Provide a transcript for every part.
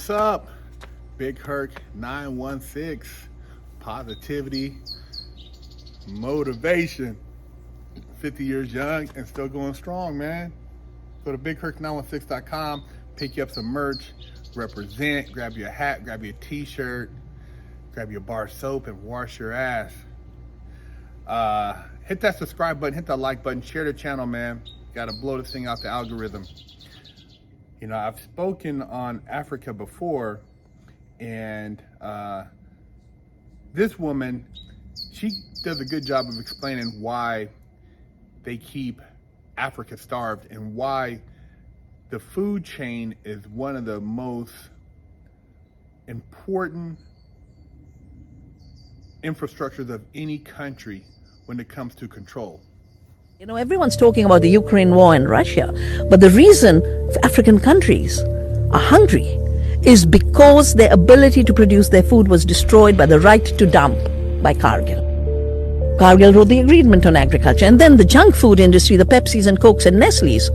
What's up? Big Herc 916. Positivity, motivation. 50 years young and still going strong, man. Go to bigherc916.com, pick you up some merch, represent, grab your hat, grab your t-shirt, grab your bar soap and wash your ass. Hit that subscribe button, hit that like button, share the channel, man. Gotta blow this thing out the algorithm. You know, I've spoken on Africa before, and this woman, she does a good job of explaining why they keep Africa starved and why the food chain is one of the most important infrastructures of any country when it comes to control. You know, everyone's talking about the Ukraine war and Russia, but the reason African countries are hungry is because their ability to produce their food was destroyed by the right to dump by Cargill. Cargill wrote the agreement on agriculture, and then the junk food industry, the Pepsis and Cokes and Nestle's,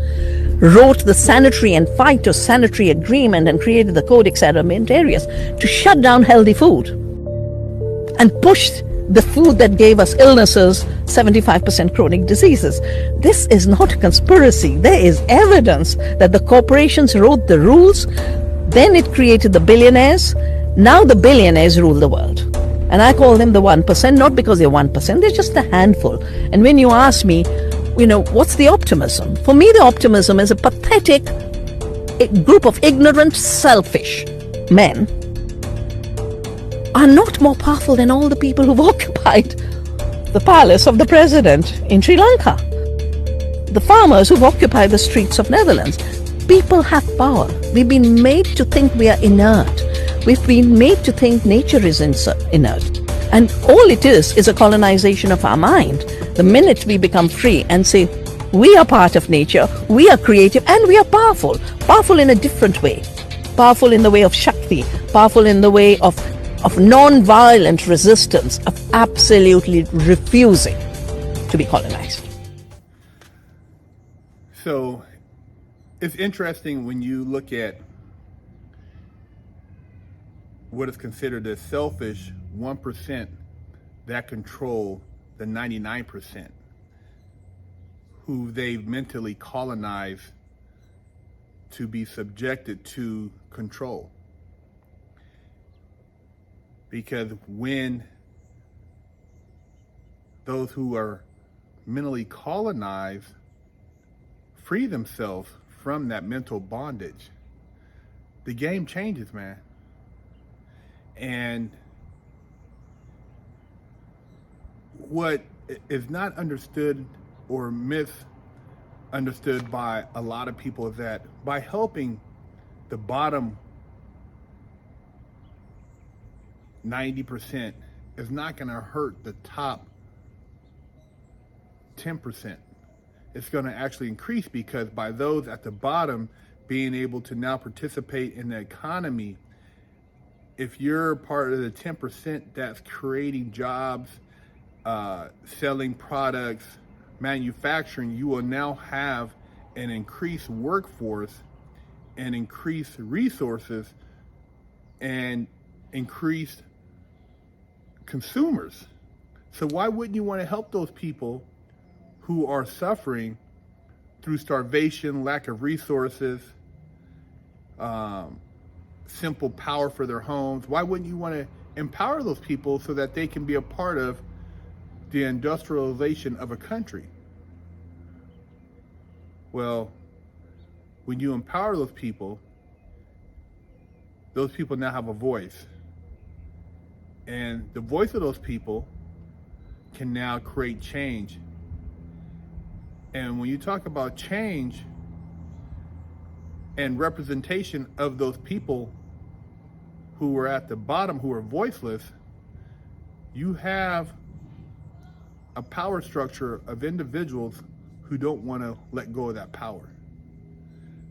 wrote the sanitary and phytosanitary agreement and created the Codex Alimentarius to shut down healthy food and pushed the food that gave us illnesses, 75% chronic diseases. This is not a conspiracy. There is evidence that the corporations wrote the rules, then it created the billionaires. Now the billionaires rule the world. And I call them the 1%, not because they're 1%, they're just a handful. And when you ask me, you know, what's the optimism? For me, the optimism is a pathetic group of ignorant, selfish men are not more powerful than all the people who've occupied the palace of the president in Sri Lanka. The farmers who've occupied the streets of Netherlands. People have power. We've been made to think we are inert. We've been made to think nature is inert. And all it is a colonization of our mind. The minute we become free and say, we are part of nature, we are creative, and we are powerful. Powerful in a different way. Powerful in the way of Shakti. Powerful in the way of non-violent resistance, of absolutely refusing to be colonized. So it's interesting when you look at what is considered a selfish 1% that control the 99% who they've mentally colonized to be subjected to control. Because when those who are mentally colonized free themselves from that mental bondage, the game changes, man. And what is not understood or misunderstood by a lot of people is that by helping the bottom 90% is not going to hurt the top 10%. It's going to actually increase, because by those at the bottom being able to now participate in the economy, if you're part of the 10% that's creating jobs, selling products, manufacturing, you will now have an increased workforce and increased resources and increased consumers. So why wouldn't you want to help those people who are suffering through starvation, lack of resources, simple power for their homes? Why wouldn't you want to empower those people so that they can be a part of the industrialization of a country? Well, when you empower those people now have a voice. And the voice of those people can now create change. And when you talk about change and representation of those people who are at the bottom, who are voiceless, you have a power structure of individuals who don't want to let go of that power.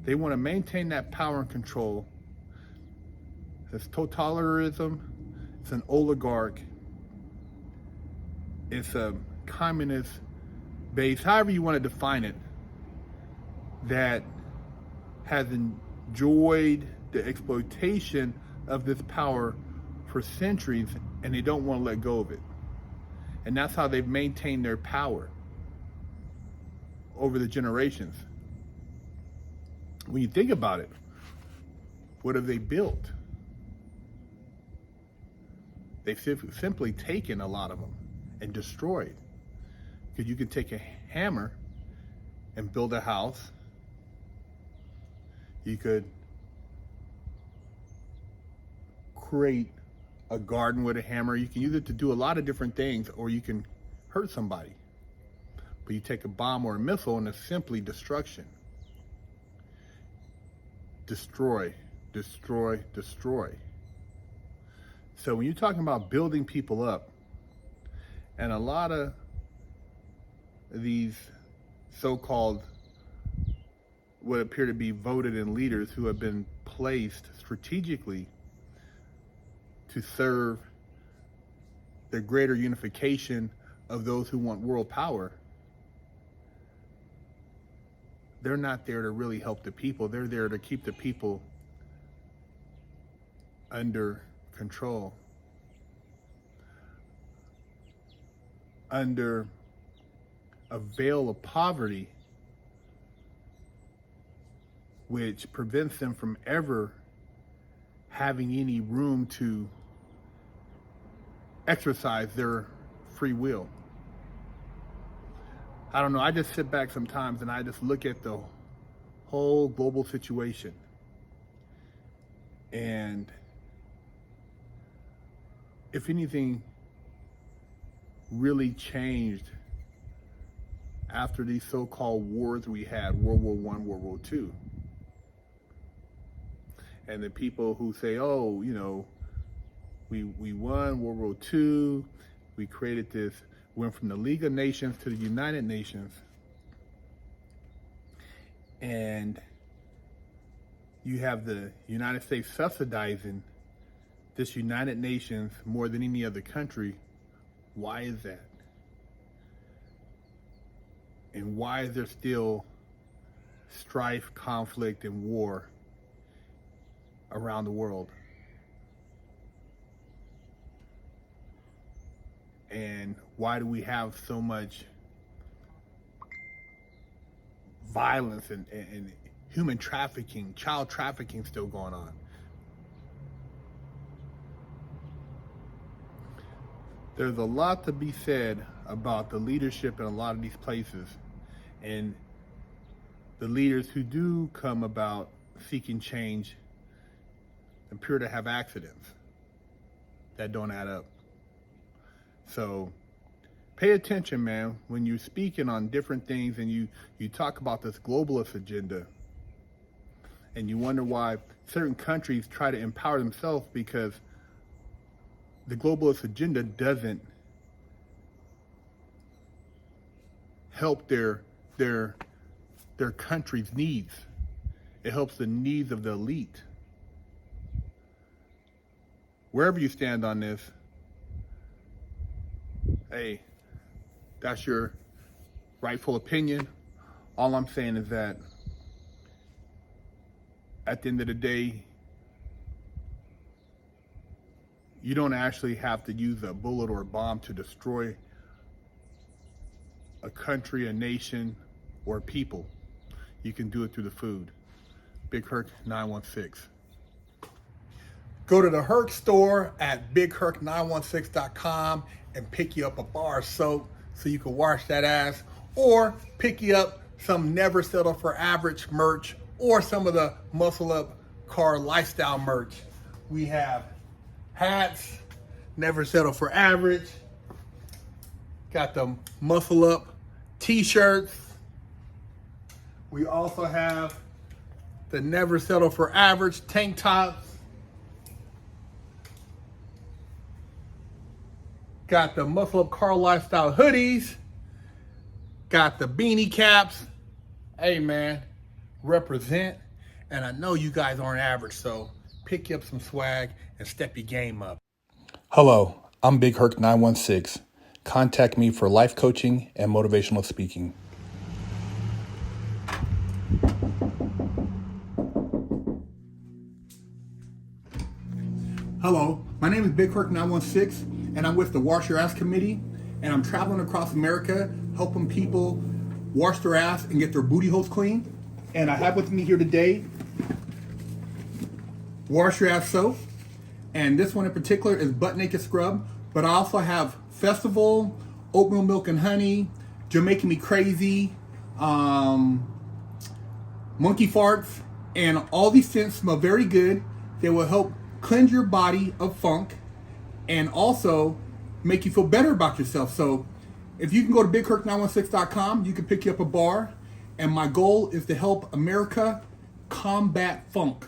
They want to maintain that power and control. It's totalitarianism. It's an oligarch. It's a communist base, however you want to define it, that has enjoyed the exploitation of this power for centuries, and they don't want to let go of it. And that's how they've maintained their power over the generations. When you think about it, what have they built? They've simply taken a lot of them and destroyed. Because you could take a hammer and build a house. You could create a garden with a hammer. You can use it to do a lot of different things, or you can hurt somebody. But you take a bomb or a missile and it's simply destruction. Destroy, destroy, destroy. So when you're talking about building people up, and a lot of these so-called what appear to be voted in leaders who have been placed strategically to serve the greater unification of those who want world power, they're not there to really help the people. They're there to keep the people under control, under a veil of poverty, which prevents them from ever having any room to exercise their free will. I don't know, I just sit back sometimes and I just look at the whole global situation. And if anything really changed after these so-called wars we had, World War I, World War II. And the people who say, oh, you know, we won World War II, we created this, went from the League of Nations to the United Nations. And you have the United States subsidizing this United Nations more than any other country. Why is that? And why is there still strife, conflict, and war around the world? And why do we have so much violence and human trafficking, child trafficking still going on? There's a lot to be said about the leadership in a lot of these places, and the leaders who do come about seeking change appear to have accidents that don't add up. So pay attention, man, when you're speaking on different things and you talk about this globalist agenda, and you wonder why certain countries try to empower themselves, because the globalist agenda doesn't help their country's needs. It helps the needs of the elite. Wherever you stand on this, hey, that's your rightful opinion. All I'm saying is that at the end of the day, you don't actually have to use a bullet or a bomb to destroy a country, a nation, or a people. You can do it through the food. Big Herc 916. Go to the Herc store at bigherc916.com and pick you up a bar of soap so you can wash that ass, or pick you up some Never Settle for Average merch, or some of the Muscleup Car Lifestyle merch. We have hats, Never Settle for Average. Got the Muscle Up t-shirts. We also have the Never Settle for Average tank tops. Got the Muscleup Car Lifestyle hoodies. Got the beanie caps. Hey man, represent. And I know you guys aren't average, so pick you up some swag and step your game up. Hello, I'm Big Herc 916. Contact me for life coaching and motivational speaking. is Big Herc 916, and I'm with the Wash Your Ass Committee, and I'm traveling across America helping people wash their ass and get their booty holes clean. And I have with me here today Wash Your Ass Soap, and this one in particular is Butt Naked Scrub, but I also have Festival, Oatmeal Milk and Honey, Jamaican Me Crazy, Monkey Farts, and all these scents smell very good. They will help cleanse your body of funk and also make you feel better about yourself. So if you can go to bigherc916.com, you can pick you up a bar, and my goal is to help America combat funk.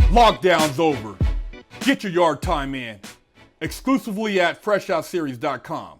Lockdown's over. Get your yard time in. Exclusively at FreshOutSeries.com.